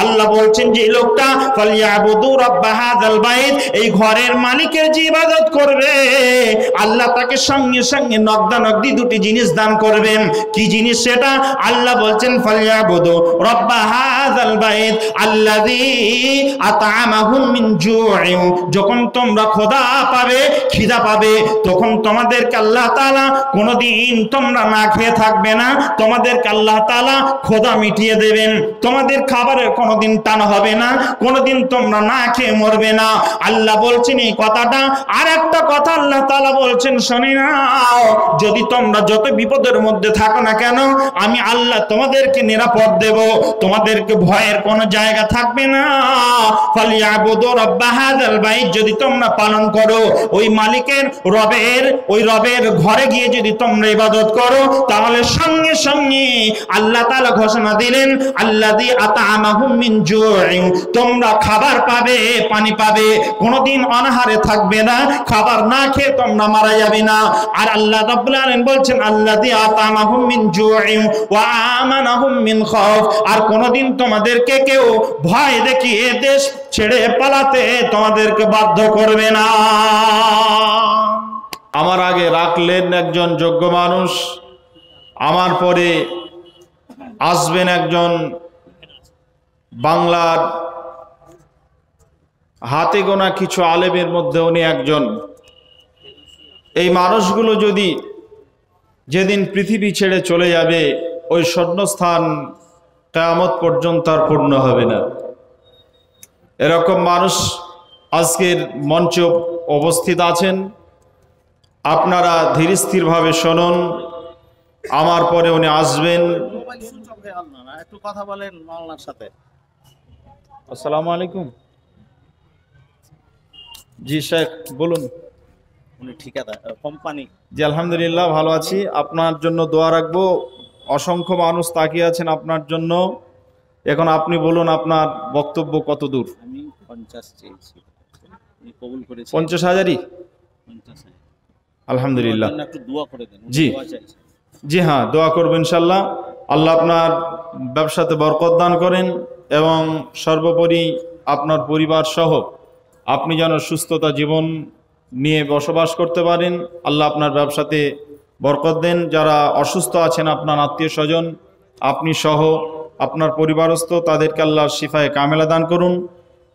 আল্লাহ বলছেন যে লোকটা ফালিয়াবুদু রাব্বা হাযাল বাইত, এই ঘরের মালিকের যে ইবাদত করবে আল্লাহ তাকে সঙ্গে সঙ্গে নগদানগদি দুটি জিনিস দান করবেন। কি জিনিস সেটা? আল্লাহ বলছেন ফালিয়াবুদু রাব্বা হাযাল বাইত আল্লাযী আত'আমাহুম মিন জু'ইন। যখন তোমরা ক্ষুধা পাবে, খিদা পাবে, তখন তোমাদেরকে আল্লাহ তাআলা কোনোদিন তোমরা না খেয়ে থাকবে না, তোমাদেরকে আল্লাহ তাআলা ক্ষুধা মিটিয়ে দেবেন। তোমাদের খাবারের কোনোদিন টান হবে না, কোনোদিন তোমরা না খেয়ে মরবে না। আল্লাহ বলছেন এই কথাটা। আর একটা কথা আল্লাহ তাআলা বলছেন শুনে নাও, যদি তোমরা যত বিপদের মধ্যে থাকো না কেন আমি আল্লাহ তোমাদেরকে নিরাপদ দেব, তোমাদেরকে ভয়ের কোনো জায়গা থাকবে না। ফালিয়াবুদু রাব্বা হাযাল বাইত, যদি তোমরা পালন করো ওই মালিকের ওই রবের ঘরে গিয়ে যদি তোমরা ইবাদত করো, তাহলে সঙ্গে সঙ্গে আল্লাহ তাআলা ঘোষণা দিলেন আল্লাযী আত'আমাহুম মিন জু'ইন, তোমরা খাবার পাবে, পানি পাবে, কোনোদিন অনাহারে থাকবে না, খাবার না খেয়ে তোমরা মারা যাবে না। আর আল্লাহ রাব্বুল আলামিন বলছেন আল্লাযী আত'আমাহুম মিন জু'ইন ওয়া আমানাহুম মিন খাউফ, আর কোনোদিন তোমাদেরকে কেউ ভয় দেখিয়ে দেশ ছেড়ে পালাতে তোমাদেরকে বাধ্য করবে না। আমার আগে রাখলেন একজন যোগ্য মানুষ, আমার পরে আসবেন একজন বাংলার হাতে গোনা কিছু আলেমের মধ্যে উনি একজন। এই মানুষগুলো যদি যেদিন পৃথিবী ছেড়ে চলে যাবে ওই স্বর্ণস্থান কিয়ামত পর্যন্ত আর পূর্ণ হবে না। এরকম মানুষ আজকের মঞ্চে উপস্থিত আছেন। আপনারা ধীর স্থিরভাবে শুনুন, আমার পরে উনি আসবেন। একটু কথা বলেন মাওলানার সাথে। আসসালামু আলাইকুম। জি শেখ বলুন। উনি ঠিকাদার কোম্পানি। জি আলহামদুলিল্লাহ ভালো আছি। আপনার জন্য দোয়া রাখবো। অসংখ্য মানুষ তাকিয়ে আছেন আপনার জন্য। এখন আপনি বলুন আপনার বক্তব্য কত দূর? আমি 50 চেয়েছি, উনি কবুল করেছেন। 50,000-ই? 50,000 আলহামদুলিল্লাহ। একটু দোয়া করে দেন। জি দোয়া চাইছি। জি হ্যাঁ, দোয়া করবেন ইনশাআল্লাহ। আল্লাহ আপনার ব্যবসাতে বরকত দান করেন এবং সর্বোপরি আপনার পরিবার সহ আপনি যেন সুস্থতা জীবন নিয়ে বসবাস করতে পারেন। আল্লাহ আপনার ব্যবসাতে বরকত দেন। যারা অসুস্থ আছেন আপনার আত্মীয় স্বজন, আপনি সহ আপনার পরিবারস্থ, তাদেরকে আল্লাহ শিফায়ে কামেলা দান করুন।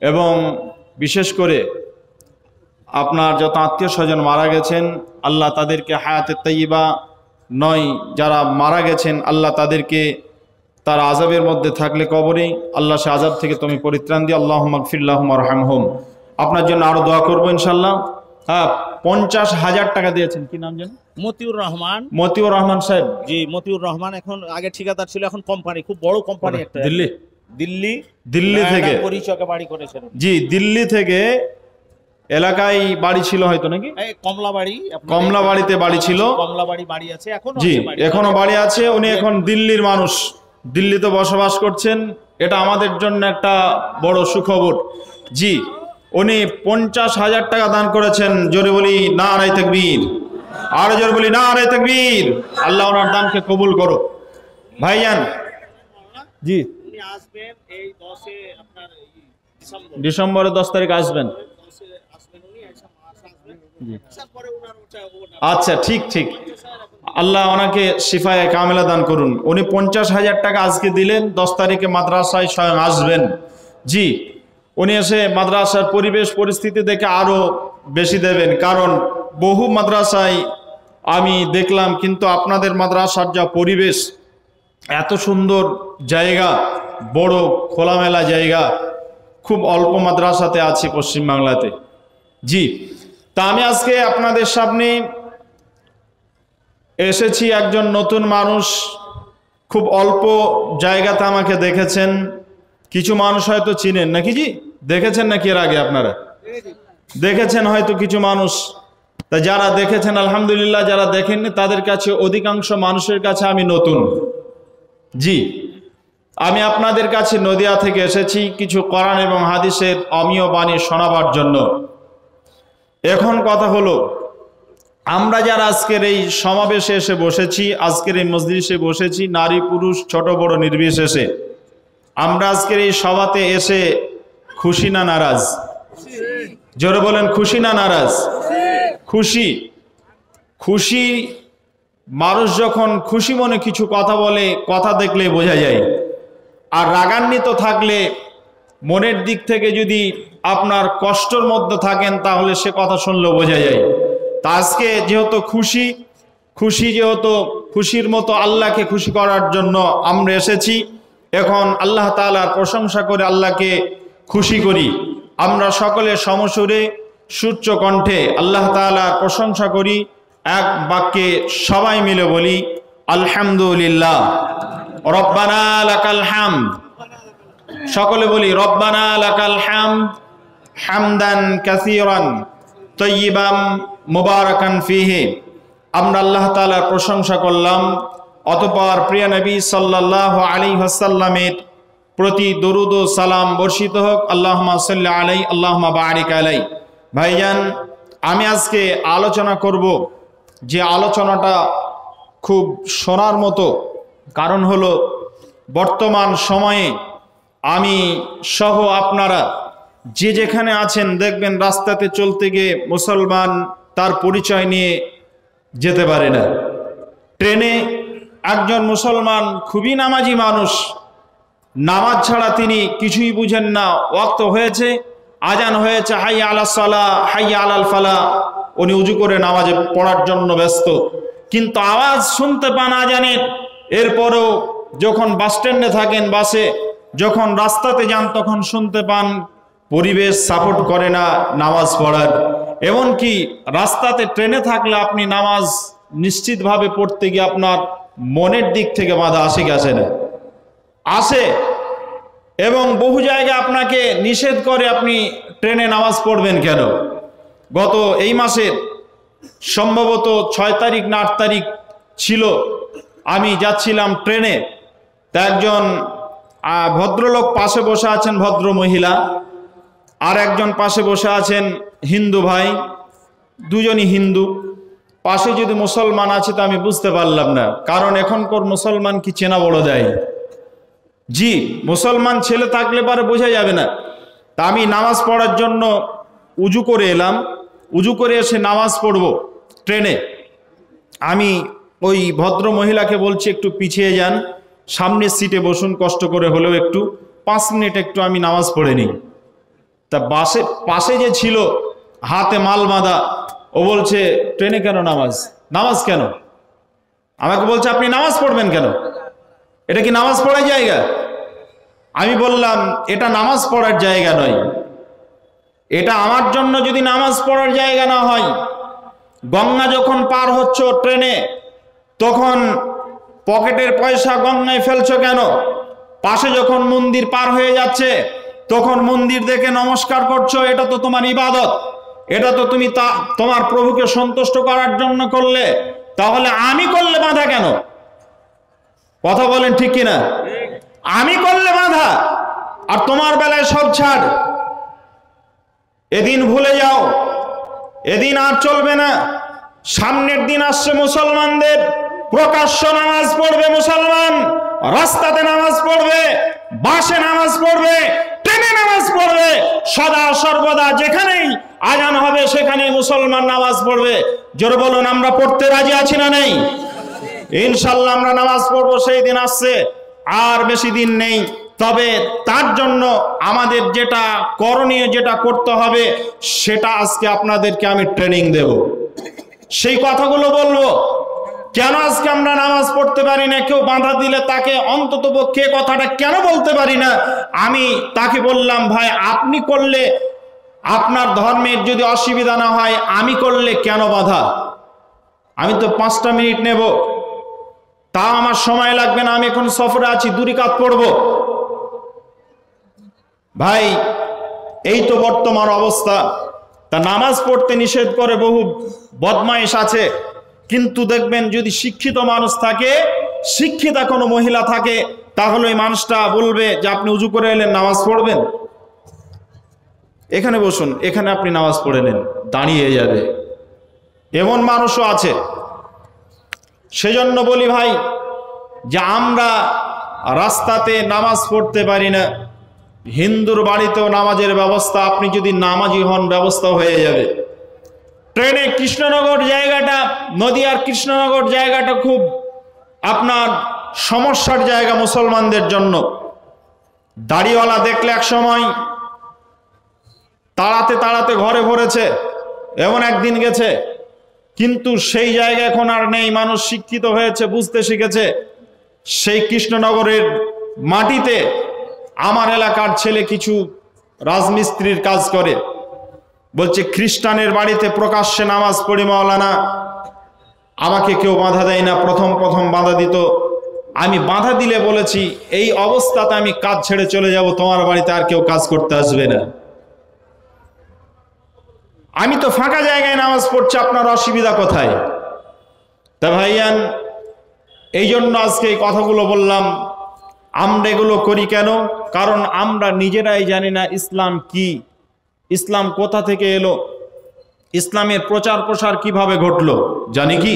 এবং বিশেষ করে আপনার যত আত্মীয় স্বজন মারা গেছেন আল্লাহ তাদেরকে হায়াতে তাইয়্যিবা নয়, যারা মারা গেছেন আল্লাহ তাদেরকে তার আযাবের মধ্যে থাকলে কবরে আল্লাহ সে আযাব থেকে তুমি পরিত্রাণ দিও। আল্লাহুম্মা গফির লাহুম ওয়ারহামহুম। আপনার জন্য আরো দোয়া করবো ইনশাআল্লাহ। হ্যাঁ, 50,000 টাকা দিয়েছেন। কি নাম জানেন? মতিউর রহমান। মতিউর রহমান সাহেব। জি মতিউর রহমান, এখন আগে ঠিকাদার ছিল, এখন কোম্পানি, খুব বড় কোম্পানি একটা। দিল্লি থেকে পরিচয়কে বাড়ি করেছেন। জি দিল্লি থেকে এলাকায় বাড়ি ছিল হয়তো নাকি? কমলাবাড়িতে বাড়ি ছিল। কমলাবাড়ি বাড়ি আছে এখন। জি এখনো বাড়ি আছে। উনি এখন দিল্লির মানুষ, দিল্লিতে বসবাস করছেন। এটা আমাদের জন্য একটা বড় সুখবর। জি উনি 50,000 টাকা দান করেছেন। জোরে বলি নারায়ে তাকবীর। আর জোরে বলি নারায়ে তাকবীর। আল্লাহ ওনার দানকে কবুল করো। ভাইজান জি উনি আসবেন এই 10 আপনার ডিসেম্বরের 10 তারিখ আসবেন। আচ্ছা ঠিক ঠিক। আল্লাহ ওনাকে শিফায়ে কামেলা দান করুন। উনি 50,000 টাকা আজকে দিলেন, 10 তারিখে মাদ্রাসায় স্বয়ং আসবেন। জি উনি এসে মাদ্রাসার পরিবেশ পরিস্থিতি দেখে আরো বেশি দেবেন, কারণ বহু মাদ্রাসায় আমি দেখলাম, কিন্তু আপনাদের মাদ্রাসার যা পরিবেশ, এত সুন্দর জায়গা, বড় খোলামেলা জায়গা, খুব অল্প মাদ্রাসাতে আছে পশ্চিমবাংলাতে। জি তা আমি আজকে আপনাদের সামনে এসেছি একজন নতুন মানুষ। খুব অল্প জায়গাতে আমাকে দেখেছেন। কিছু মানুষ হয়তো চিনেন নাকি? জি দেখেছেন নাকি এর আগে? আপনারা দেখেছেন হয়তো কিছু মানুষ। তা যারা দেখেছেন আলহামদুলিল্লাহ, যারা দেখেননি তাদের কাছে, অধিকাংশ মানুষের কাছে আমি নতুন। জি আমি আপনাদের কাছে নদিয়া থেকে এসেছি কিছু কোরআন এবং হাদিসের অমীয় বাণী শোনাবার জন্য। এখন কথা হলো, আমরা যারা আজকের এই সমাবেশে এসে বসেছি, আজকের এই মজলিসে বসেছি, নারী পুরুষ ছোট বড় নির্বিশেষে, আমরা আজকের এই সভাতে এসে খুশি না নারাজ? জোরে বলেন, খুশি না নারাজ? খুশি। খুশি মানুষ যখন খুশি মনে কিছু কথা বলে, কথা দেখলে বোঝা যায়। আর রাগান্বিত থাকলে, মনের দিক থেকে যদি আপনার কষ্টের মধ্যে থাকেন, তাহলে সে কথা শুনলেও বোঝা যায়। তা আজকে যেহেতু খুশি যেহেতু খুশির মতো আল্লাহকে খুশি করার জন্য আমরা এসেছি, এখন আল্লাহ তাআলার প্রশংসা করে আল্লাহকে খুশি করি। আমরা সকলে সমসুরে সুচ্চ কণ্ঠে আল্লাহ তাআলার প্রশংসা করি, এক বাক্যে সবাই মিলে বলি আলহামদুলিল্লাহ। রব্বানা লাকাল হামদ। সকলে বলি রব্বানা লাকাল হামদ হামদান কাসীরান তাইয়িবান মুবারাকান ফিহি। আমরা আল্লাহ তাআলার প্রশংসা করলাম, অতঃপর প্রিয় নবী সাল্লাল্লাহু আলাইহি ওয়াসাল্লামের প্রতি দরুদ ও সালাম বর্ষিত হোক। আল্লাহুম্মা সাল্লি আলাইহি আল্লাহুম্মা বারিক আলাইহি। ভাইজান, আমি আজকে আলোচনা করব যে আলোচনাটা খুব শোনার মতো। কারণ হলো, বর্তমান সময়ে আমি সহ আপনারা যে যেখানে আছেন, দেখবেন রাস্তাতে চলতে গিয়ে মুসলমান তার পরিচয় নিয়ে যেতে পারে না। ট্রেনে একজন মুসলমান খুবই নামাজি মানুষ, নামাজ ছাড়া তিনি কিছুই বুঝেন না। ওয়াক্ত হয়েছে, আজান হয়েছে, হাইয়া আলাস সালাহ হাইয়া আলাল ফালাহ, উনি উজু করে নামাজে পড়ার জন্য ব্যস্ত, কিন্তু আওয়াজ শুনতে পান আজানের। এরপরেও যখন বাস স্ট্যান্ডে থাকেন, বাসে যখন রাস্তাতে যান, তখন শুনতে পান পরিবেশ সাপোর্ট করে না নামাজ পড়ার। এমনকি রাস্তাতে ট্রেনে থাকলে আপনি নামাজ নিশ্চিতভাবে পড়তে গিয়ে আপনার মনের দিক থেকে বাধা আসে কি আসে না? আসে। এবং বহু জায়গায় আপনাকে নিষেধ করে আপনি ট্রেনে নামাজ পড়বেন কেন। গত এই মাসের সম্ভবত 6 তারিখ না 8 তারিখ ছিল, আমি যাচ্ছিলাম ট্রেনে। তা একজন ভদ্রলোক পাশে বসে আছেন, ভদ্র মহিলা, আর একজন পাশে বসে আছেন হিন্দু ভাই, দুজনই হিন্দু। পাশে যদি মুসলমান আছে তা আমি বুঝতে পারলাম না, কারণ এখনকার মুসলমান কি চেনা বড় যায়? জি, মুসলমান ছেলে থাকলে পরে বোঝা যাবে না। তা আমি নামাজ পড়ার জন্য উজু করে এলাম, উজু করে এসে নামাজ পড়ব ট্রেনে। আমি ওই ভদ্র মহিলাকে বলছি একটু পিছিয়ে যান, সামনের সিটে বসুন, কষ্ট করে হলেও একটু 5 মিনিট একটু আমি নামাজ পড়ে নিই। তা বাসে পাশে যে ছিল হাতে মাল বাঁধা, ও বলছে ট্রেনে কেন নামাজ কেন? আমাকে বলছে আপনি নামাজ পড়বেন কেন? এটা কি নামাজ পড়ার জায়গা? আমি বললাম এটা নামাজ পড়ার জায়গা নয়। এটা আমার জন্য যদি নামাজ পড়ার জায়গা না হয়, গঙ্গা যখন পার হচ্ছ ট্রেনে, তখন পকেটের পয়সা গঙ্গায় ফেলছো কেন? পাশে যখন মন্দির পার হয়ে যাচ্ছে, তখন মন্দির দেখে নমস্কার করছো, এটা তো তোমার ইবাদত, এটা তো তুমি তোমার প্রভুকে সন্তুষ্ট করার জন্য করলে, তাহলে আমি করলে বাধা কেন? কথা বলেন ঠিক কিনা? আমি করলে বাধা, আর তোমার বেলায় সব ছাড়। এদিন ভুলে যাও, এদিন আর চলবে না। সামনের দিন আসছে মুসলমানদের প্রকাশ্য নামাজ পড়বে মুসলমান, রাস্তাতে নামাজ পড়বে, বাসে নামাজ পড়বে, ট্রেনে নামাজ পড়বে, সদা সর্বদা যেখানেই আজান হবে সেখানে মুসলমান নামাজ পড়বে। জোরে বলুন, আমরা পড়তে রাজি আছি না নেই? ইনশাল্লাহ আমরা নামাজ পড়বো, সেই দিন আসছে, আর বেশি দিন নেই। তবে তার জন্য আমাদের যেটা করণীয়, যেটা করতে হবে, সেটা আজকে আপনাদেরকে আমি ট্রেনিং দেব। সেই কথাগুলো বলবো। কেন আজকে আমরা নামাজ পড়তে পারি না? কেউ বাধা দিলে তাকে অন্ততপক্ষে কথাটা কেন বলতে পারি না? আমি তাকে বললাম, ভাই আপনি করলে আপনার ধর্মের যদি অসুবিধা না হয়, আমি করলে কেন বাধা? আমি তো 5টা মিনিট নেব, তা আমার সময় লাগবে না। আমি এখন সফরে আছি, 2 রাকাত পড়ব। ভাই এই তো বর্তমান অবস্থা। তা নামাজ পড়তে নিষেধ করে বহু বদমাইশ আছে, কিন্তু দেখবেন যদি শিক্ষিত মানুষ থাকে, শিক্ষিতা কোনো মহিলা থাকে, তাহলে ওই মানুষটা বলবে যে আপনি উজু করে এলেন, নামাজ পড়বেন, এখানে বসুন, এখানে আপনি নামাজ পড়ে নেন, দাঁড়িয়ে যাবে। এমন মানুষও আছে। সেজন্য বলি ভাই, যে আমরা রাস্তাতে নামাজ পড়তে পারি না, হিন্দুর বাড়িতেও নামাজের ব্যবস্থা, আপনি যদি নামাজি হন ব্যবস্থা হয়ে যাবে। ট্রেনে কৃষ্ণনগর জায়গাটা, নদিয়ার কৃষ্ণনগর জায়গাটা খুব আপনার সমস্যার জায়গা মুসলমানদের জন্য। দাড়িওয়ালা দেখলে এক সময় তাড়াতে তাড়াতে ঘরে ভরেছে, এমন একদিন গেছে, কিন্তু সেই জায়গা এখন আর নেই। মানুষ শিক্ষিত হয়েছে, বুঝতে শিখেছে। সেই কৃষ্ণনগরের মাটিতে আমার এলাকার ছেলে কিছু রাজমিস্ত্রির কাজ করে, বলছে খ্রিস্টানের বাড়িতে প্রকাশ্যে নামাজ পড়ি মাওলানা, আমাকে কেউ বাধা দেয় না। প্রথম প্রথম বাধা দিত, আমি বাধা দিলে বলেছি এই অবস্থাতে আমি কাজ ছেড়ে চলে যাব, তোমার বাড়িতে আর কেউ কাজ করতে আসবে না। আমি তো ফাঁকা জায়গায় নামাজ পড়ছি, আপনার অসুবিধা কোথায়? তা ভাইয়ান, এই জন্য আজকে এই কথাগুলো বললাম। আমরা এগুলো করি কেন? কারণ আমরা নিজেরাই জানি না ইসলাম কি, ইসলাম কোথা থেকে এলো, ইসলামের প্রচার প্রসার কিভাবে ঘটলো, জানি কি?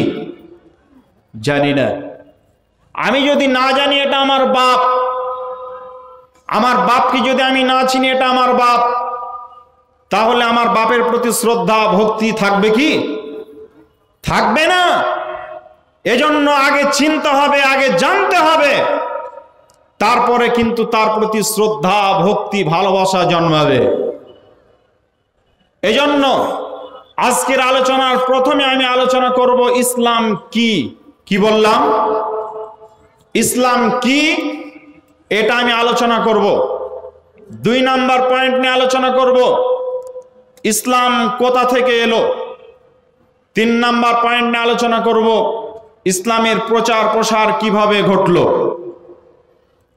জানি না। আমি যদি না জানি এটা আমার বাপ, আমার বাপকে যদি আমি না চিনি এটা আমার বাপ, তাহলে আমার বাপের প্রতি শ্রদ্ধা ভক্তি থাকবে কি? থাকবে না। এজন্য আগে চিনতে হবে, আগে জানতে হবে, তারপরে কিন্তু তার প্রতি শ্রদ্ধা ভক্তি ভালোবাসা জন্মাবে। এজন্য আজকের আলোচনার প্রথমে আমি আলোচনা করব ইসলাম কি। কি বললাম? ইসলাম কি, এটা আমি আলোচনা করব। 2 নাম্বার পয়েন্ট নিয়ে আলোচনা করব, ইসলাম কোথা থেকে এলো। 3 নাম্বার পয়েন্ট নিয়ে আলোচনা করব, ইসলামের প্রচার প্রসার কিভাবে ঘটলো।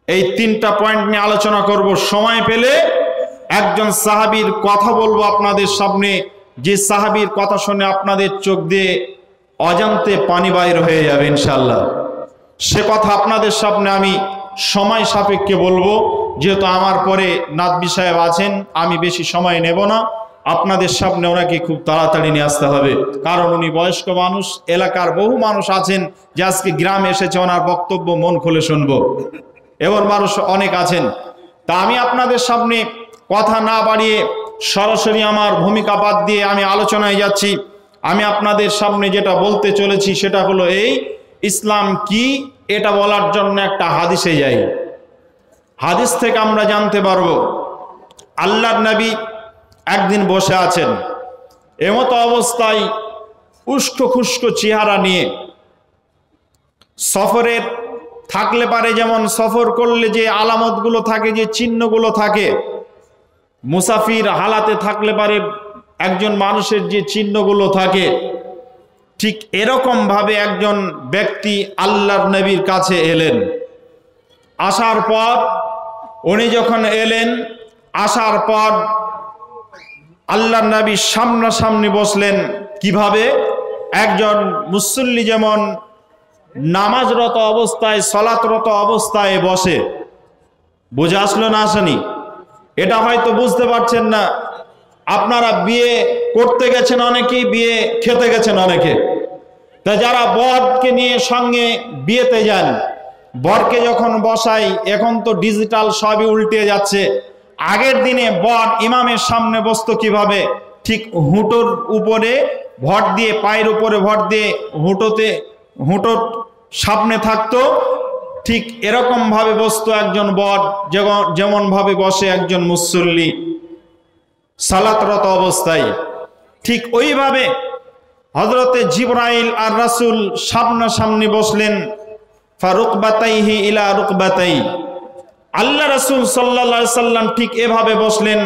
এই 3টা পয়েন্ট নিয়ে আলোচনা করব। সময় পেলে একজন সাহাবীর কথা বলবো আপনাদের সামনে, যে সাহাবীর কথা শুনে আপনাদের চোখ দিয়ে অজান্তে পানি বাইর হয়ে যাবে ইনশাআল্লাহ। সে কথা আপনাদের সামনে আমি সময় সাপেক্ষে বলবো, যেহেতু আমার পরে নাদবি সাহেব আছেন, আমি বেশি সময় নেব না। আপনাদের সামনে ওনাকে খুব তাড়াতাড়ি নিয়ে আসতে হবে, কারণ উনি বয়স্ক মানুষ, এলাকার বহু মানুষ আছেন যে আজকে গ্রামে এসেছে, ওনার বক্তব্য মন খুলে শুনবো, এমন মানুষ অনেক আছেন। তা আমি আপনাদের সামনে কথা না বাড়িয়ে সরাসরি আমার ভূমিকা বাদ দিয়ে আমি আলোচনায় যাচ্ছি। আমি আপনাদের সামনে যেটা বলতে চলেছি সেটা হলো এই, ইসলাম কি, এটা বলার জন্য একটা হাদিসে যাই। হাদিস থেকে আমরা জানতে পারবো, আল্লাহর নবী একদিন বসে আছেন, এমতো অবস্থায় উস্কো খুস্কো চেহারা নিয়ে। সফরের থাকলে পারে, যেমন সফর করলে যে আলামতগুলো থাকে, যে চিহ্নগুলো থাকে, মুসাফির হালাতে থাকলে পারে একজন মানুষের যে চিহ্নগুলো থাকে, ঠিক এরকম ভাবে একজন ব্যক্তি আল্লাহর নবীর কাছে এলেন। আসার পর উনি যখন এলেন, আসার পর আল্লাহর নবী সামনাসামনি বসলেন। কিভাবে? একজন মুসল্লি যেমন নামাজরত অবস্থায়, সলাতরত অবস্থায় বসে। বুঝে আসলো না আসেনি? এটা হয়তো বুঝতে পারছেন না। আপনারা বিয়ে করতে গেছেন অনেকেই, বিয়ে খেতে গেছেন অনেকে। তা যারা বরকে নিয়ে সঙ্গে বিয়েতে যান, বরকে যখন বসাই, এখন তো ডিজিটাল সবই উল্টে যাচ্ছে। আগের দিনে বর ইমামের সামনে বসতো কিভাবে? ঠিক হুঁটোর উপরে ভর দিয়ে, পায়ের উপরে ভর দিয়ে হুঁটোর সামনে থাকতো, ঠিক এরকম ভাবে বসতো একজন বর, যেমন ভাবে বসে একজন মুসল্লি সালাতরত অবস্থায়। ঠিক ওইভাবে হযরতে জিবরাইল আর রাসূল সামনাসামনি বসলেন। ফারুকবাতাইহি ইলা রুকবাতাই, আল্লাহ রাসূল সাল্লাল্লাহু আলাইহি সাল্লাম ঠিক এভাবে বসলেন,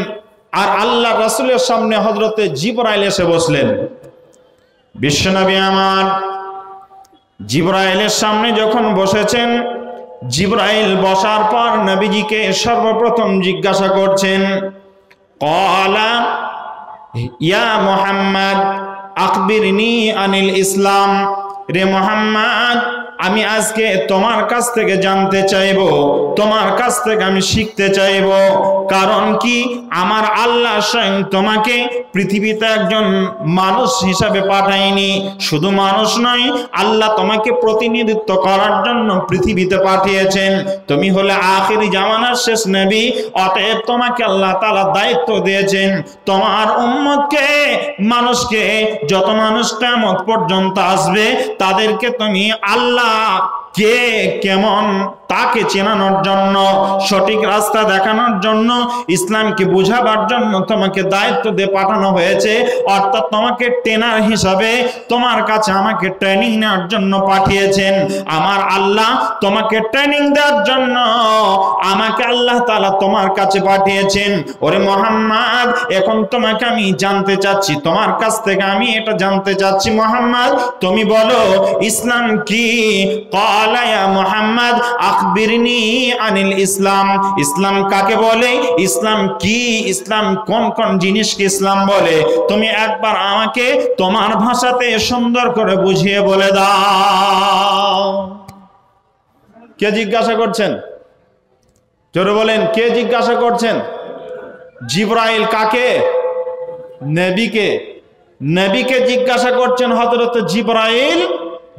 আর আল্লাহ রাসূলের সামনে হযরতে জিবরাইল এসে বসলেন। বিশ্বনবী আমার জিবরাইলের সামনে যখন বসেছেন, জিবরাইল বসার পর নবীজিকে সর্বপ্রথম জিজ্ঞাসা করছেন, ক্বালা ইয়া মুহাম্মদ আখবিরনি আনিল ইসলাম, রে মুহাম্মদ আমি আজকে তোমার কাছ থেকে জানতে চাইবো, তোমার কাছ থেকে আমি শিখতে চাইবো। কারণ কি, আমার আল্লাহ স্বয়ং তোমাকে পৃথিবীতে একজন মানুষ হিসাবে পাঠায়নি। শুধু মানুষ নয়, আল্লাহ তোমাকে প্রতিনিধিত্ব করার জন্য পৃথিবীতে পাঠিয়েছেন। তুমি হলে আখিরি জামানার শেষ নবী, অতএব তোমাকে আল্লাহ তাআলা দায়িত্ব দিয়েছেন তোমার উম্মতকে, মানুষকে, যত মানুষ কিয়ামত পর্যন্ত আসবে তাদেরকে তুমি আল্লাহ কে কেমন তাকে চেনানোর জন্য, সঠিক রাস্তা দেখানোর জন্য, ইসলামকে বুঝাবার জন্য তোমাকে দায়িত্ব দিয়ে পাঠানো হয়েছে। অর্থাৎ তোমাকে ট্রেনার হিসাবে তোমার কাছে আমাকে ট্রেনিং নেওয়ার জন্য পাঠিয়েছেন। আমার আল্লাহ তোমাকে ট্রেনিং দেওয়ার জন্য আমাকে আল্লাহ তাআলা তোমার কাছে পাঠিয়েছেন। ওরে মুহাম্মদ, এখন তোমাকে আমি জানতে চাচ্ছি, তোমার কাছ থেকে আমি এটা জানতে চাচ্ছি, মুহাম্মদ তুমি বলো ইসলাম কি? ক্বালা ইয়া মুহাম্মদ আখবিরনি আনিল ইসলাম। ইসলাম কাকে বলে? ইসলাম কি? ইসলাম কোন কোন জিনিসকে ইসলাম বলে? তুমি একবার আমাকে তোমার ভাষাতে সুন্দর করে বুঝিয়ে বলে দাও। কে জিজ্ঞাসা করছেন? জোরে বলেন, কে জিজ্ঞাসা করছেন? জিবরাইল। কাকে? নবীকে। নবীকে জিজ্ঞাসা করছেন হযরত জিবরাইল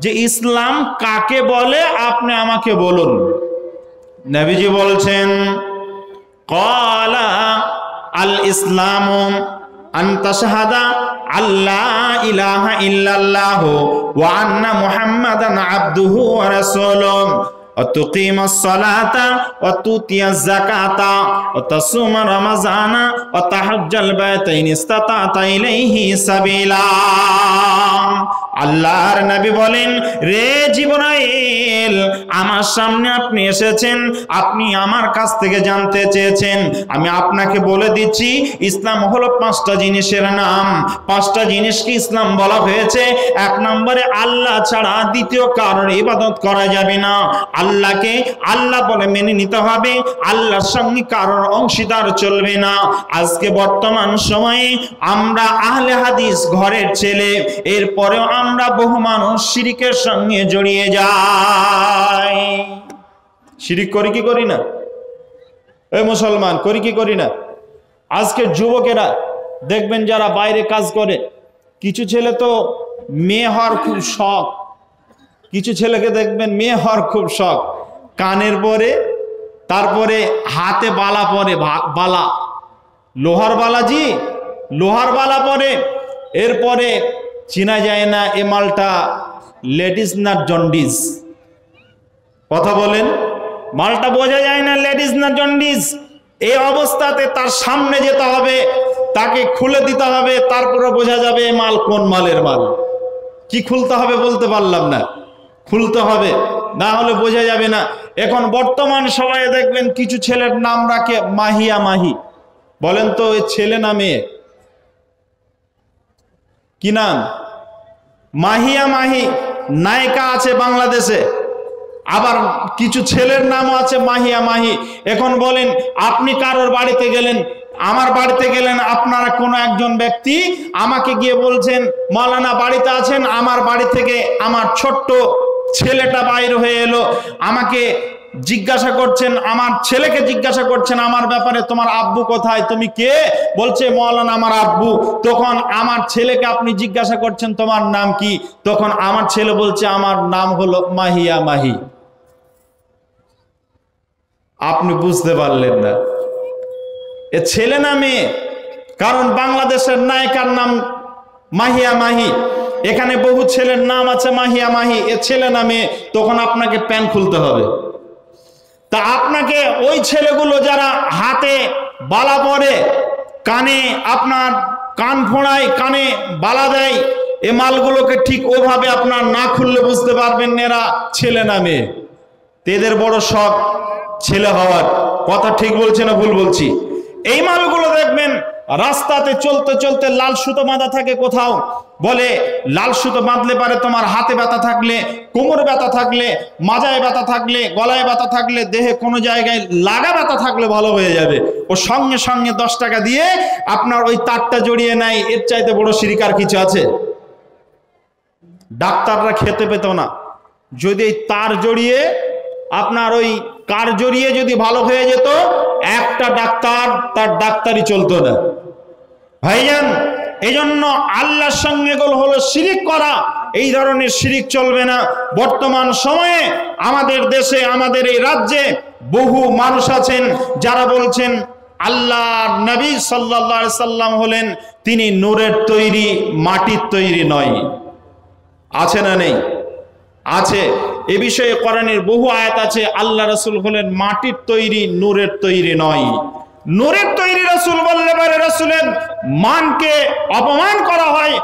যে ইসলাম কাকে বলে, আপনি আমাকে বলুন। নবীজি বলছেন, ক্বালা আল ইসলামু আন তাশহাদা আল্লা ইলাহা ইল্লাল্লাহু ওয়া আন্না মুহাম্মাদান আবদুহু ওয়া রাসূলুহু وتقيم الصلاة وتؤتي الزكاة وتصوم رمضان وتحج البيت إن استطعت إليه سبيلا। আল্লাহর নবী বলেন, রে জিবরাইল, আমার সামনে আপনি এসেছেন, আপনি আমার কাছ থেকে জানতে চেয়েছেন, আমি আপনাকে বলে দিচ্ছি ইসলাম হলো 5টা জিনিসের নাম। 5টা জিনিসকে ইসলাম বলা হয়েছে। 1 নম্বরে আল্লাহ ছাড়া দ্বিতীয় কারোর ইবাদত করা যাবে না। আল্লাহকে আল্লাহ বলে মেনে নিতে হবে, আল্লাহর সঙ্গে কারোর অংশীদার চলবে না। আজকে বর্তমান সময়ে আমরা আহলে হাদিস ঘরের ছেলে, এরপরেও আমরা বহু মানুষ শিরকের সঙ্গে জড়িয়ে যাই। শিরিক করি কি করি না? এই মুসলমান, করি কি করি না? আজকে যুবকেরা দেখবেন যারা বাইরে কাজ করে, কিছু ছেলে তো মেয়ে হওয়ার খুব শখ, কিছু ছেলেকে দেখবেন মেয়ে হওয়ার খুব শখ, কানের পরে, তারপরে হাতে বালা পরে, বালা লোহার বালাজি, লোহার বালা পরে, এরপরে চিনা যায় না এ মালটা লেডিস না জন্ডিস। কথা বলেন, মালটা বোঝা যায় না লেডিস না জন্ডিস। এই অবস্থাতে তার সামনে যেতে হবে, তাকে খুলে দিতে হবে, তারপরে বোঝা যাবে এ মাল কোন মালের মাল। কি খুলতে হবে বলতে পারলাম না, খুলতে হবে, না হলে বোঝা যাবে না। এখন বর্তমান সময়ে দেখবেন কিছু ছেলের নাম রাখে মাহিয়া মাহি। বলেন তো এ ছেলে না মেয়ে? কি নাম? মাহিয়া মাহি। নায়িকা আছে বাংলাদেশে, আবার কিছু ছেলের নামও আছে মাহিয়া মাহি। এখন বলেন, আপনি কারোর বাড়িতে গেলেন, আমার বাড়িতে গেলেন, আপনারা কোনো একজন ব্যক্তি আমাকে গিয়ে বলছেন মাওলানা বাড়িতে আছেন, আমার বাড়ি থেকে আমার ছোট্ট ছেলেটা বাইর হয়ে এলো, আমাকে জিজ্ঞাসা করছেন, আমার ছেলেকে জিজ্ঞাসা করছেন আমার ব্যাপারে, তোমার আব্বু কোথায়, তুমি কে? বলছে মাওলানা আমার আব্বু। তখন আমার ছেলেকে আপনি জিজ্ঞাসা করছেন তোমার নাম কি? তখন আমার ছেলে বলছে আমার নাম হলো মাহিয়া মাহি। আপনি বুঝতে পারলেন না এ ছেলে না মেয়ে? কারণ বাংলাদেশের নায়িকার নাম মাহিয়া মাহি, এখানে বহু ছেলের নাম আছে মাহিয়া মাহি, এ ছেলে না মেয়ে? তখন আপনাকে প্যান খুলতে হবে। তা আপনাকে ওই ছেলেগুলো যারা হাতে বালা পরে, কানে আপনার কান ফোঁড়ায়, কানে বালা দেয়, এ মালগুলোকে ঠিক ওভাবে আপনার না খুললে বুঝতে পারবেন এরা ছেলে না মেয়ে। এদের বড় শখ ছেলে হওয়ার। কথা ঠিক বলছে না ভুল বলছি? এই মালগুলো দেখবেন রাস্তাতে চলতে চলতে লাল সুতো বাঁধা থাকে কোথাও, বলে লাল সুতো বাঁধলে পারে তোমার হাতে ব্যথা থাকলে, কোমরে ব্যথা থাকলে, মাজায় ব্যথা থাকলে, গলায় ব্যথা থাকলে, দেহে কোনো জায়গায় লাগা ব্যথা থাকলে ভালো হয়ে যাবে। ও সঙ্গে সঙ্গে 10 টাকা দিয়ে আপনার ওই তারটা জড়িয়ে নেয়। এর চাইতে বড় শিরক আর কিছু আছে? ডাক্তাররা খেতে পেত না, যদি তার জড়িয়ে আপনার ওই কার জড়িয়ে যদি ভালো হয়ে যেত, একটা ডাক্তার তার ডাক্তারি চলতো না। ভাইজান, এই জন্য আল্লাহর সঙ্গে হলো শিরিক করা, এই ধরনের শিরিক চলবে না। বর্তমান সময়ে আমাদের দেশে, আমাদের এই রাজ্যে বহু মানুষ আছেন যারা বলছেন আল্লাহর নবী সাল্লাল্লাহু আলাইহি সাল্লাম হলেন তিনি নূরের তৈরি, মাটির তৈরি নয়। আছে না নেই? আছে। এ বিষয়ে কোরআনের বহু আয়াত আছে, আল্লাহ রাসূল হলেন মাটির তৈরি, নূরের তৈরি নয়। নূরের তৈরি রাসূল বললে পরে রাসূলের মানকে অপমান করা হয়,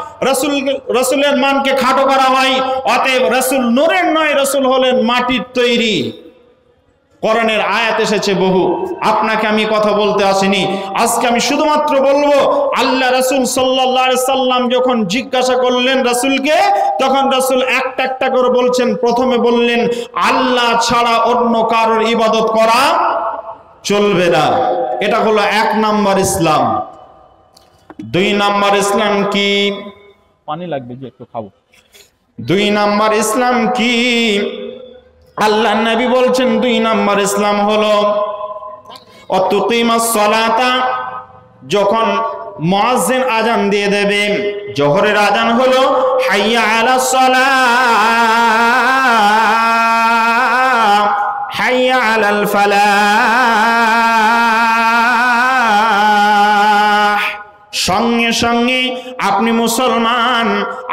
রাসূলের মানকে খাটো করা হয়। অতএব রাসূল নূরের নয়, রাসূল হলেন মাটির তৈরি। কোরআনের আয়াত এসেছে বহু। আপনাকে আমি কথা বলতে আসিনি, আজকে আমি শুধুমাত্র বলবো আল্লাহ রাসূল সাল্লাল্লাহু আলাইহি সাল্লাম যখন জিজ্ঞাসা করলেন রাসূলকে, তখন রাসূল একটা একটা করে বলছেন। প্রথমে বললেন আল্লাহ ছাড়া অন্য কারোর ইবাদত করা চলবে না। এটা হলো 1 নাম্বার ইসলাম। 2 নাম্বার ইসলাম কি? পানি লাগবে যে একটু খাবো। 2 নাম্বার ইসলাম কি? আল্লাহ নবী বলছেন 2 নাম্বার ইসলাম হলো অতুকিমাস সালাতা, যখন মুয়াজ্জিন আজান দিয়ে দেবে, জোহরের আজান হলো হাইয়া আলাস সালাহ, হাইয়া আলাল ফালাহ, সঙ্গে সঙ্গে আপনি মুসলমান,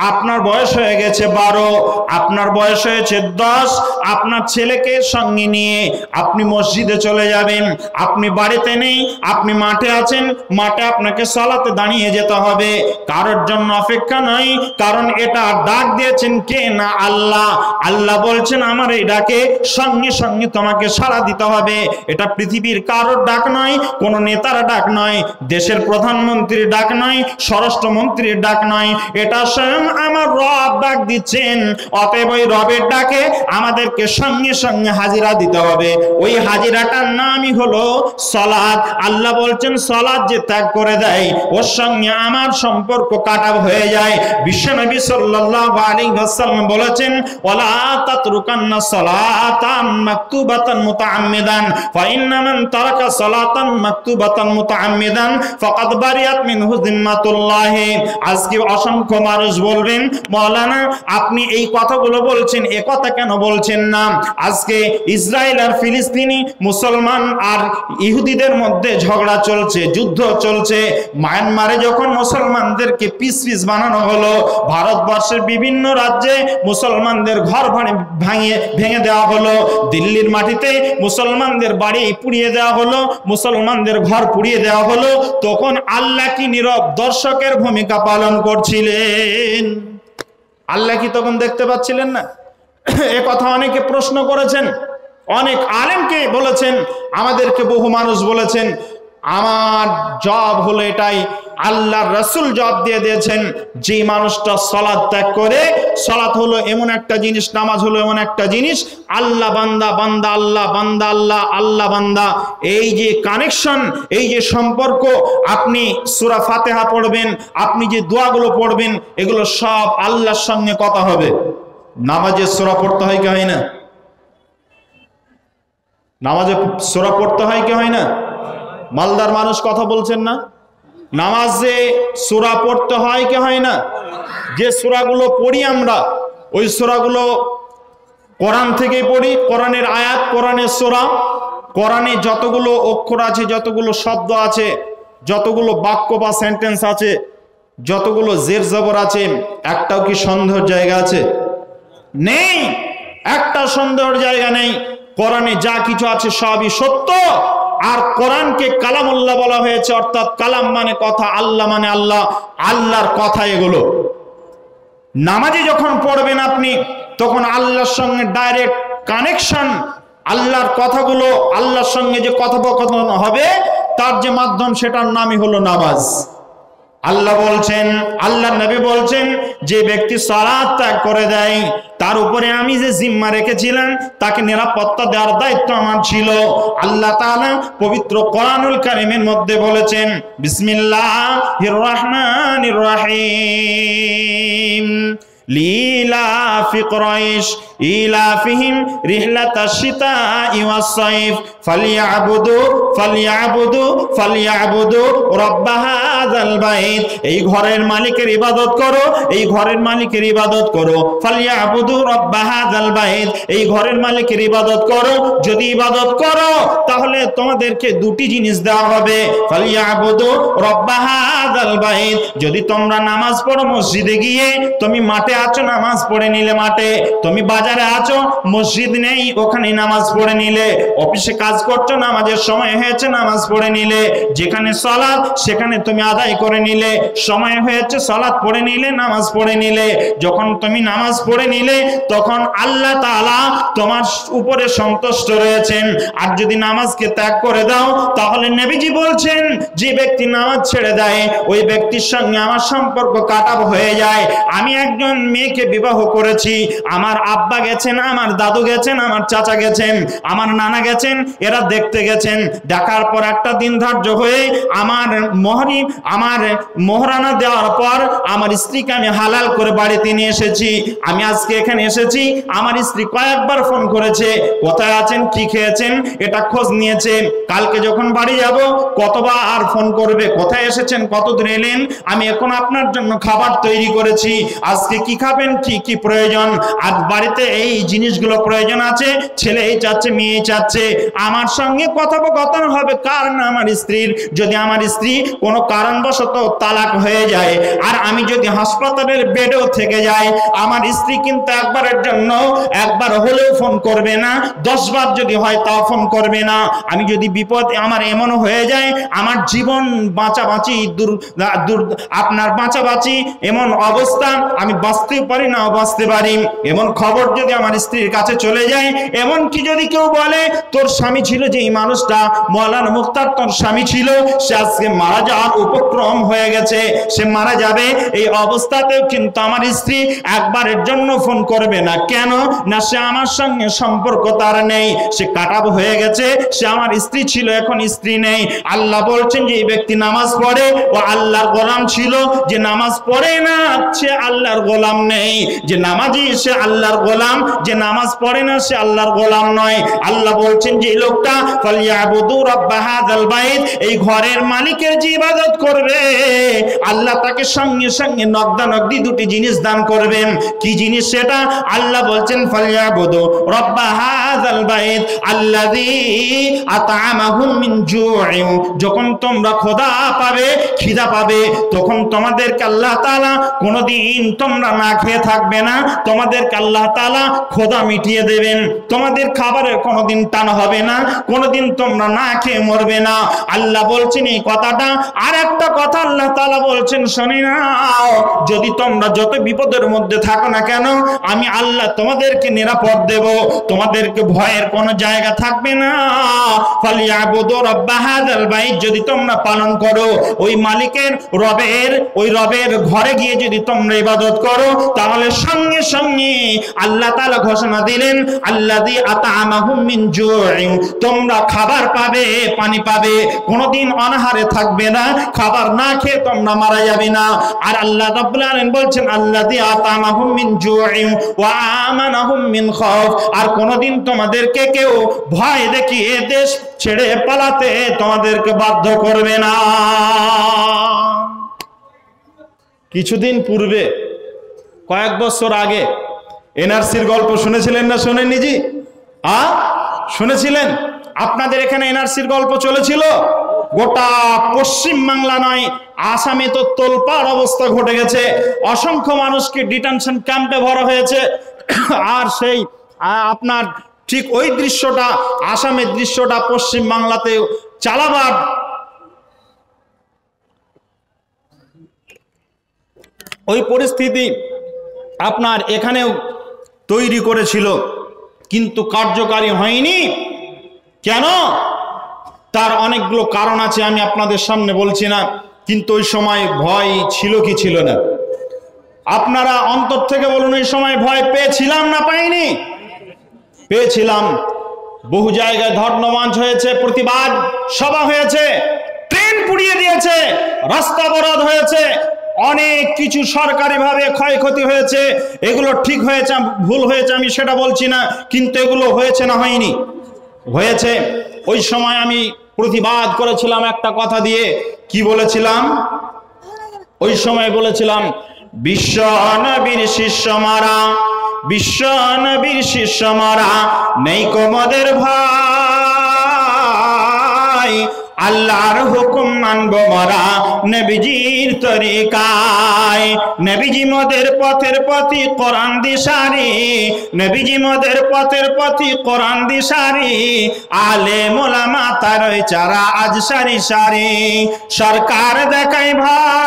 আপনার বয়স হয়ে গেছে 12, আপনার বয়স হয়েছে 10, আপনার ছেলেকে সঙ্গে নিয়ে আপনি মসজিদে চলে যাবেন। আপনি বাড়িতে নেই, আপনি মাঠে আছেন, মাঠে আপনাকে সালাতে দাঁড়িয়ে যেতে হবে। কারোর জন্য অপেক্ষা নয়, কারণ এটা ডাক দিয়েছেন কে? না আল্লাহ। আল্লাহ বলছেন আমার এই ডাকে সঙ্গে সঙ্গে তোমাকে সাড়া দিতে হবে। এটা পৃথিবীর কারোর ডাক নয়, কোন নেতার ডাক নয়, দেশের প্রধানমন্ত্রীর ডাক নয়, স্বরাষ্ট্রমন্ত্রীর ডাক নয়, এটা স্বয়ং আমার রব ডাক দিচ্ছেন। অতএব ওই রবের ডাকে আমাদেরকে সঙ্গে সঙ্গে হাজিরা দিতে হবে। ওই হাজিরাটার নামই হলো সালাত। আল্লাহ বলছেন সালাত যে ত্যাগ করে দেয় ওর সঙ্গে আমার সম্পর্ক কাটা হয়ে যায়। বিশ্বনবী সাল্লাল্লাহু আলাইহি ওয়াসাল্লাম বলেছেন ওয়ালা তাতরুকান্না সালাতান মাকতুবাতান মুতাআম্মিদান ফাইন্না মান তারাকা সালাতান মাকতুবাতান মুতাআম্মিদান ফাকাদ বারিয়াত মিনহু জিম্মাতুল্লাহ। আজকে অসংখ্য মানুষ বলবেন মাওলানা আপনি এই কথাগুলো বলছেন, এ কথা কেন বলছেন না? আজকে ইসরায়েল আর ফিলিস্তিনি, মুসলমান আর ইহুদিদের মধ্যে ঝগড়া চলছে, যুদ্ধ চলছে। মায়ানমারে যখন মুসলমানদেরকে পিস পিস বানানো হলো, ভারতবর্ষের বিভিন্ন রাজ্যে মুসলমানদের ঘর ভেঙে দেওয়া হলো, দিল্লির মাটিতে মুসলমানদের বাড়ি পুড়িয়ে দেওয়া হলো, মুসলমানদের ঘর পুড়িয়ে দেওয়া হলো, তখন আল্লাহ কি নীরব দর্শকের ভূমিকা পালন করছিলেন? আল্লাহ কি তখন দেখতে পাচ্ছিলেন না? এ কথা অনেকে প্রশ্ন করেছেন, অনেক আলেমকে বলেছেন, আমাদেরকে বহু মানুষ বলেছেন। আমার জবাব হলো এটাই, আল্লাহর রাসূল জবাব দিয়ে দিয়েছেন, যে মানুষটা সালাত ত্যাগ করে, সালাত হলো এমন একটা জিনিস, নামাজ হলো এমন একটা জিনিস, আল্লাহ বান্দা, বান্দা আল্লাহ, বান্দা আল্লাহ, আল্লাহ বান্দা, এই যে কানেকশন, এই যে সম্পর্ক, আপনি সূরা ফাতিহা পড়বেন, আপনি যে দোয়াগুলো পড়বেন, এগুলো সব আল্লাহর সঙ্গে কথা হবে। নামাজে সূরা পড়তে হয় কি হয় না? নামাজে সূরা পড়তে হয় কি হয় না? মালদার মানুষ কথা বলছেন না? নামাজে সূরা পড়তে হয় কি হয় না? যে সূরাগুলো পড়ি আমরা, ওই সূরাগুলো কোরআন থেকে পড়ি, কোরআনের আয়াত, কোরআনের সূরা, কোরআনে যতগুলো অক্ষর আছে, যতগুলো শব্দ আছে, যতগুলো বাক্য বা সেন্টেন্স আছে, যতগুলো জের জবর আছে, একটাও কি সন্দেহের জায়গা আছে? নেই, একটা সন্দেহের জায়গা নেই। কোরআনে যা কিছু আছে সবই সত্য। আর কোরআনকে কালামুল্লাহ বলা হয়েছে, অর্থাৎ কালাম মানে কথা, আল্লাহ মানে আল্লাহ, আল্লাহর কথা এগুলো। নামাজে যখন পড়বেন আপনি, তখন আল্লাহর সঙ্গে ডাইরেক্ট কানেকশন, আল্লাহর কথাগুলো আল্লাহর সঙ্গে যে কথোপকথন হবে তার যে মাধ্যম, সেটার নামই হলো নামাজ। আল্লাহ বলছেন, আল্লাহ নবী বলছেন, যে ব্যক্তি সালাত ত্যাগ করে দেয় তার উপরে আমি যে জিম্মা রেখেছিলাম তাকে নিরাপত্তা দেওয়ার দায়িত্ব আমার ছিল। আল্লাহ তাআলা পবিত্র কোরআনুল কারীমের মধ্যে বলেছেন, বিসমিল্লাহির রহমানির রহিম, লিলাফি কুরাইশ ইলাফিহিম রিহলাতাশ শিতাই ওয়াস সাইফ ফালিয়াবুদু রাব্ব হাযাল বাইত। এই ঘরের মালিকের ইবাদত করো, এই ঘরের মালিকের ইবাদত করো। ফালিয়াবুদু রাব্ব হাযাল বাইত, এই ঘরের মালিকের ইবাদত করো। যদি ইবাদত করো তাহলে তোমাদেরকে দুটি জিনিস দেওয়া হবে। ফালিয়াবুদু রাব্ব হাযাল বাইত, যদি তোমরা নামাজ পড়ো মসজিদে গিয়ে, তুমি মাঠে আছো নামাজ পড়ে নিলে মাঠে, তুমি বাজারে আছো মসজিদ নেই ওখানে নামাজ পড়ে নিলে, অফিসে কাজ করছো নামাজের সময় হয়েছে নামাজ পড়ে নিলে, যেখানে সালাত সেখানে তুমি আদায় করে নিলে, সময় হয়েছে সালাত পড়ে নিলে নামাজ পড়ে নিলে। যখন তুমি নামাজ পড়ে নিলে তখন আল্লাহ তাআলা তোমার উপরে সন্তুষ্ট রয়েছেন। আর যদি নামাজকে ত্যাগ করে দাও তাহলে নবীজি বলছেন যে ব্যক্তি নামাজ ছেড়ে দেয় ওই ব্যক্তির সঙ্গে আমার সম্পর্ক কাটা হয়ে যায়। আমি একজন মেয়েকে বিবাহ করেছি, আমার আব্বা গেছেন, আমার দাদু গেছেন, আমার চাচা গেছেন, আমার নানা গেছেন, এরা দেখতে গেছেন। দেখার পর একটা দিন ধার্য হয়ে আমার মোহরানা দেওয়ার পর আমার স্ত্রীকে আমি হালাল করে বাড়িতে নিয়ে এসেছি। আমি আজকে এখানে এসেছি, আমার স্ত্রী কয়েকবার ফোন করেছে, কোথায় আছেন, কি খেয়েছেন, এটা খোঁজ নিয়েছে। কালকে যখন বাড়ি যাব কতবার ফোন করবে, কোথায় এসেছেন, কতদূর এলেন, আমি এখন আপনার জন্য খাবার তৈরি করেছি, আজকে কি খাবেন, কি কি প্রয়োজন। আজ বাড়িতে এই জিনিসগুলো প্রয়োজন আছে, ছেলে এই চাচ্ছে, মেয়ে চাচ্ছে। আমার সঙ্গে কথোপকথন হবে কার না আমার স্ত্রীর। যদি আমার স্ত্রী কোনো কারণবশত তালাক হয়ে যায় আর আমি যদি হাসপাতালের বেডেও থেকে যাই, আমার স্ত্রী কিন্তু একবারের জন্য একবার হলেও ফোন করবে না, 10 বার যদি হয় তাও ফোন করবে না। আমি যদি বিপদ আমার এমন হয়ে যায়, আমার জীবন বাঁচাবাঁচি আপনার বাঁচাবাঁচি এমন অবস্থা, আমি বাঁচতেও পারি না বাঁচতে পারি, এমন খবর যদি আমার স্ত্রীর কাছে চলে যায়, এমন কি যদি কেউ বলে তোর স্বামী ছিল, যে এই মানুষটা মওলানা মুখতার তোর স্বামী ছিল, সে আজকে মারা যাওয়ার উপক্রম হয়ে গেছে, সে মারা যাবে, এই অবস্থাতেও কিন্তু আমার স্ত্রী একবারের জন্য ফোন করবে না। কেন না, সে আমার সঙ্গে সম্পর্ক তার নেই, সে কাটাব হয়ে গেছে, সে আমার স্ত্রী ছিল এখন স্ত্রী নেই। আল্লাহ বলছেন যে এই ব্যক্তি নামাজ পড়ে ও আল্লাহর গোলাম ছিল, যে নামাজ পড়ে না সে আল্লাহর গোলাম নেই, যে নামাজি সে আল্লাহর গোলাম, যে নামাজ পড়ে না সে আল্লাহর গোলাম নয়। আল্লাহ বলছেন যে লোকটা ফালিয়াবুদু রাব্ব হাযাল বাইত, এই ঘরের মালিকের যে ইবাদত করবে আল্লাহ তাকে সঙ্গে সঙ্গে নগদানগদি দুটি জিনিস দান করবেন। কি জিনিস সেটা? আল্লাহ বলছেন ফালিয়াবুদু রাব্ব হাযাল বাইত আল্লাযী আত'আমাহুম মিন জু'ইন, যখন তোমরা ক্ষুধা পাবে, খিদা পাবে, তখন তোমাদেরকে আল্লাহ তাআলা কোনোদিন তোমরা না খেয়ে থাকবে না, তোমাদেরকে আল্লাহ তাআলা ক্ষুধা মিটিয়ে দেবেন, তোমাদের খাবারের কোনোদিন টান হবে না, কোনোদিন তোমরা না খেয়ে মরবে না। আল্লাহ বলছেন এই কথাটা। আর একটা কথা আল্লাহ তাআলা বলছেন শুনে নাও, যদি তোমরা যত বিপদের মধ্যে থাকো না কেন, আমি আল্লাহ তোমাদেরকে নিরাপদ দেব, তোমাদেরকে ভয়ের কোনো জায়গা থাকবে না। ফালিয়াবুদু রাব্ব হাযাল বাইত, যদি তোমরা পালন করো ওই মালিকের ওই রবের ঘরে গিয়ে যদি তোমরা ইবাদত করো, তাহলে সঙ্গে সঙ্গে আল্লাহ তাআলা ঘোষণা দিলেন আল্লাযী আত'আমাহুম মিন জু'ইন, তোমরা খাবার পাবে, পানি পাবে, কোনোদিন অনাহারে থাকবে না, খাবার না খেয়ে তোমরা মারা যাবে না। আর আল্লাহ রাব্বুল আলামিন বলছেন আল্লাযী আত'আমাহুম মিন জু'ইন ওয়া আমানাহুম মিন খাউফ, আর কোনোদিন তোমাদেরকে কেউ ভয় দেখিয়ে দেশ ছেড়ে পালাতে তোমাদেরকে বাধ্য করবে না। কিছুদিন পূর্বে, কয়েক বছর আগে এনআরসির গল্প শুনেছিলেন না শোনেননি জি? শুনেছিলেন? আপনাদের এখানে এনআরসির গল্প চলেছিল, গোটা পশ্চিম বাংলা নয় আসামে তো তোলপাড় অবস্থা ঘটে গেছে, অসংখ্য মানুষকে ডিটেনশন ক্যাম্পে ভরা হয়েছে। আর সেই আপনার ঠিক ওই দৃশ্যটা, আসামের দৃশ্যটা পশ্চিম বাংলাতে চালাবার ওই পরিস্থিতি আপনার এখানেও তৈরি করেছিল, কিন্তু কার্যকারী হয়নি। কেন? তার অনেকগুলো কারণ আছে, আমি আপনাদের সামনে বলছি না, কিন্তু ওই সময় ভয় ছিল কি ছিল না? আপনারা অন্তর থেকে বলুন, এই সময় ভয় পেয়েছিলাম না পাইনি? পেয়েছিলাম। বহু জায়গায় ধর্মমঞ্চ হয়েছে, প্রতিবাদ সভা হয়েছে, ট্রেন পুড়িয়ে দিয়েছে, রাস্তা অবরোধ হয়েছে, অনেক কিছু সরকারিভাবে ক্ষয়ক্ষতি হয়েছে, এগুলো ঠিক হয়েছে ভুল হয়েছে আমি সেটা বলছি না, কিন্তু এগুলো হয়েছে না হয়নি? হয়েছে। ওই সময় আমি প্রতিবাদ করেছিলাম একটা কথা দিয়ে। কি বলেছিলাম? ওই সময় বলেছিলাম, বিশ্ব নবীর শিষ্য মারা, বিশ্ব নবীর শিষ্য মারা, নেই কোমদের ভাই, আল্লাহর হুকুম মানব মারা নবীজির তরিকায়। নবীজি মোদের পথের পথি কোরআন দিশারি, নবীজি মোদের পথের পথি কোরআন দিশারি, আলেম ওলামা তারই চারা আজ সারি সারি। সরকার দেখাই ভাই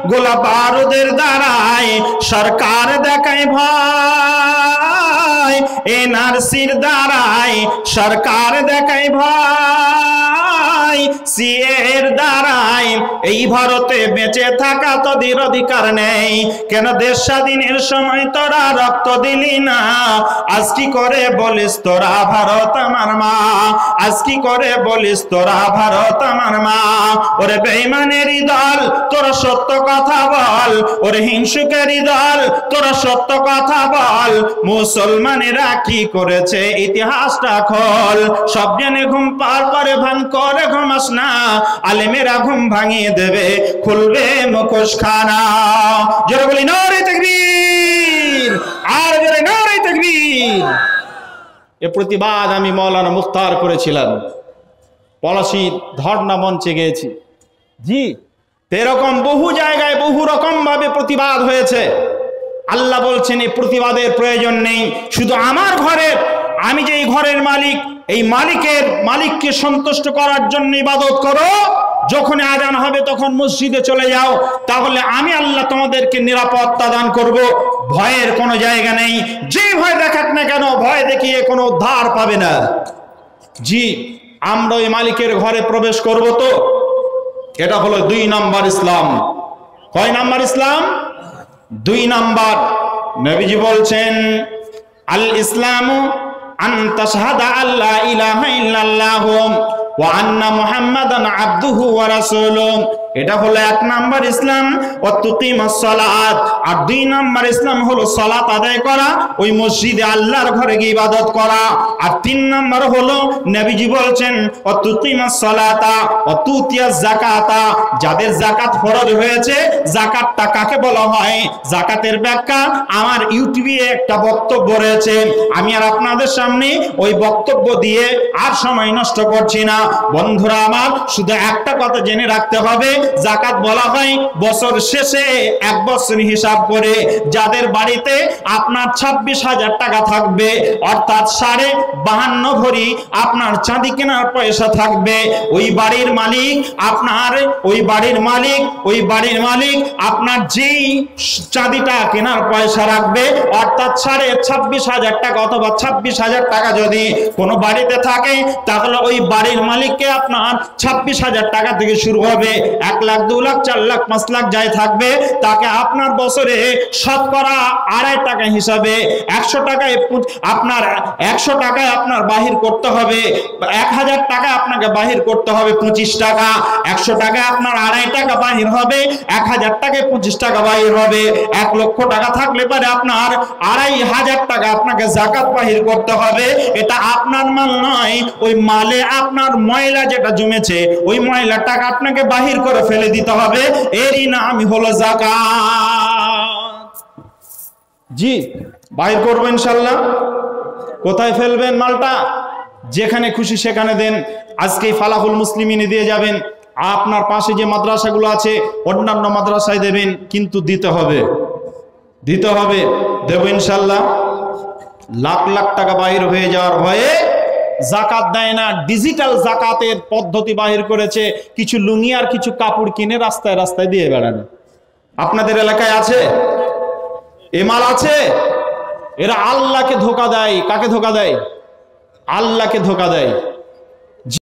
গোলা বারুদের দ্বারায়, সরকার দেখাই ভাই এনআরসির দ্বারায়, সরকার দেখাই ভাই সিএর দ্বারায়। এই ভারতে বেঁচে থাকা তোদের অধিকার নেই, কেন দেশ স্বাধীনের সময় তোরা রক্ত দিলি না? আজ কি করে বলিস তোরা ভারত আমার মা? আজ কি করে বলিস তোরা ভারত আমার মা? ওরে বেঈমানেরই দল তোরা সত্য কথা বল, ওরে হিংসুকেরই দল তোরা সত্য কথা বল। মুসলমানেরা কি করেছে ইতিহাসটা খোল, সব জেনে ঘুম পার করে ভান করে ঘুমাস না, আলেমেরা ঘুম ভাঙিয়ে দেবে খুলবে মুখোশ খানা। জোরে বলি নারে তাকবীর, আর জোরে নারে তাকবীর। এ প্রতিবাদ আমি মাওলানা মুখতার করেছিলাম, পলাশীর ধর্ণা মঞ্চে গিয়েছি। জি, এরকম বহু জায়গায় বহু রকম ভাবে প্রতিবাদ হয়েছে। আল্লাহ বলছেন এই প্রতিবাদের প্রয়োজন নেই, শুধু আমার ঘরের, আমি যে এই ঘরের মালিক, এই মালিককে সন্তুষ্ট করার জন্য ইবাদত করো। যখন আজান হবে তখন মসজিদে চলে যাও, তাহলে আমি আল্লাহ তোমাদেরকে নিরাপত্তা দান করব। ভয়ের কোনো জায়গা নেই, যে ভয় দেখাক না কেন, ভয় দেখিয়ে কোনো উদ্ধার পাবে না। জি, আমরা ওই মালিকের ঘরে প্রবেশ করব। তো এটা হলো 2 নাম্বার ইসলাম। কয় নাম্বার ইসলাম? 2 নাম্বার। নবীজি বলছেন, আল ইসলামু আন তাশহাদা আল্লা ইলাহা ইল্লাল্লাহ ওয়া আন্না মুহাম্মাদান আবদুহু ওয়া রাসূলুহু। এটা হলো 1 নাম্বার ইসলাম। ওয়া তুকিমাস সালাত। আর 2 নাম্বার ইসলাম হলো সালাত আদায় করা, ওই মসজিদে আল্লাহর ঘরে গিয়ে ইবাদত করা। আর 3 নাম্বার হলো নবীজি বলছেন, ওয়া তুকিমাস সালাতা ওয়া তুতিয়াজ যাকাতা। যাদের যাকাত ফরজ হয়েছে, যাকাতটা কাকে বলা হয়, যাকাতের ব্যাখ্যা আমার ইউটিউবে একটা বক্তব্য রয়েছে, আমি আর আপনাদের সামনে ওই বক্তব্য দিয়ে আর সময় নষ্ট করছি না। বন্ধুরা আমার, শুধু একটা কথা জেনে রাখতে হবে, যাকাত বলা হয় বছর শেষে 1 বছর হিসাব করে। যাদের বাড়িতে আপনার 26,000 টাকা থাকবে, অর্থাৎ 52.5 ভরি আপনার চাঁদি কেনার পয়সা থাকবে, ওই বাড়ির মালিক আপনার যেই চাঁদিটা কেনার পয়সা রাখবে, অর্থাৎ 26,500 টাকা অথবা 26,000 টাকা যদি কোনো বাড়িতে থাকে, তাহলে ওই বাড়ির মালিককে আপনার 26,000 টাকা থেকে শুরু হবে। 1 লাখ, 2 লাখ, 4 লাখ, 5 লাখ যাই থাকবে, তাকে আপনার বছরে শতকরা 2.5 টাকা হিসাবে 100 টাকায় আপনার বাহির করতে হবে। 1000 টাকা আপনাকে বাহির করতে হবে 25 টাকা। 100 টাকা আপনার 2.5 টাকা বাহির হবে, 1000 টাকায় 25 টাকা বাহির হবে। 1 লক্ষ টাকা থাকলে পারে আপনার 2,500 টাকা আপনাকে যাকাত বাহির করতে হবে। এটা আপনার মাল নয়, ওই মালে আপনার ময়লা যেটা জমেছে, ওই ময়লা টাকা আপনাকে বাহির করে ফেলে দিতে হবে। এরই নামই হলো যাকাত। জি, বাহির করবো ইনশাল্লাহ। কোথায় ফেলবেন মালটা? যেখানে খুশি সেখানে দেন। আজকে ফালাহুল মুসলিমিনে দিয়ে যাবেন, আপনার পাশে যে মাদ্রাসাগুলো আছে অন্যান্য মাদ্রাসায় দেবেন, কিন্তু দিতে হবে দেব ইনশাল্লাহ। লাখ লাখ টাকা বাহির হয়ে যাওয়ার ভয়ে যাকাত দেয় না। ডিজিটাল যাকাতের পদ্ধতি বাহির করেছে, কিছু লুঙ্গি আর কিছু কাপড় কিনে রাস্তায় রাস্তায় দিয়ে বেড়ানো। আপনাদের এলাকায় আছে এ মাল? আছে। এরা আল্লাহকে ধোকা দেয়। কাকে ধোকা দেয়? আল্লাহকে ধোকা দেয়।